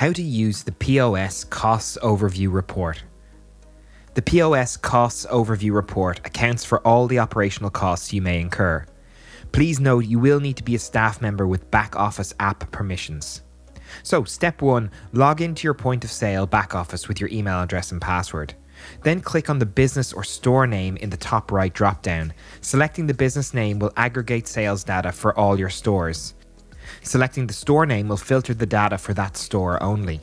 How to use the POS Costs Overview Report. The POS Costs Overview Report accounts for all the operational costs you may incur. Please note you will need to be a staff member with back office app permissions. So step 1, log into your point of sale back office with your email address and password. Then click on the business or store name in the top right drop-down. Selecting the business name will aggregate sales data for all your stores. Selecting the store name will filter the data for that store only.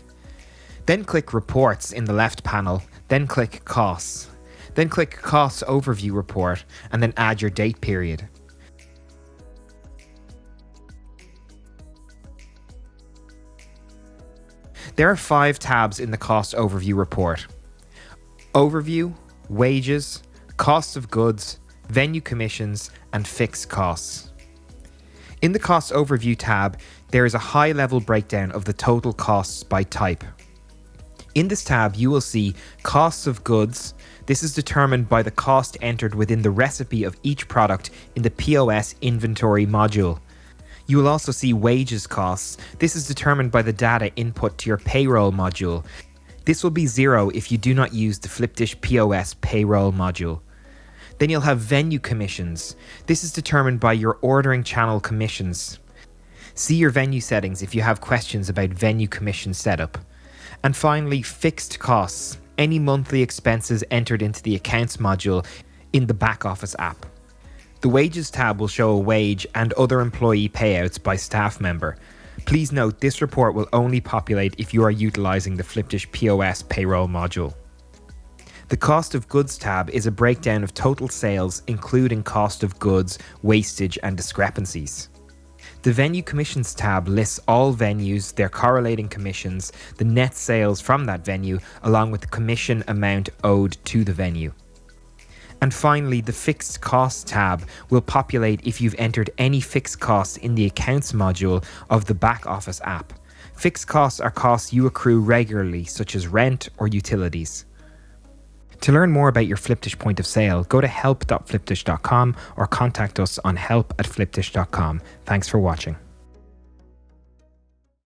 Then click Reports in the left panel, then click Costs. Then click Costs Overview Report and then add your date period. There are 5 tabs in the Cost Overview Report: Overview, Wages, Costs of Goods, Venue Commissions, and Fixed Costs. In the Cost Overview tab, there is a high-level breakdown of the total costs by type. In this tab, you will see Costs of Goods. This is determined by the cost entered within the recipe of each product in the POS inventory module. You will also see Wages Costs. This is determined by the data input to your payroll module. This will be 0 if you do not use the Flipdish POS payroll module. Then you'll have Venue Commissions. This is determined by your ordering channel commissions. See your venue settings if you have questions about venue commission setup. And finally, Fixed Costs, any monthly expenses entered into the Accounts module in the back office app. The Wages tab will show a wage and other employee payouts by staff member. Please note this report will only populate if you are utilizing the Flipdish POS payroll module. The Cost of Goods tab is a breakdown of total sales, including cost of goods, wastage, and discrepancies. The Venue Commissions tab lists all venues, their correlating commissions, the net sales from that venue, along with the commission amount owed to the venue. And finally, the Fixed Costs tab will populate if you've entered any fixed costs in the Accounts module of the back office app. Fixed costs are costs you accrue regularly, such as rent or utilities. To learn more about your Flipdish point of sale, go to help.flipdish.com or contact us on help@flipdish.com. Thanks for watching.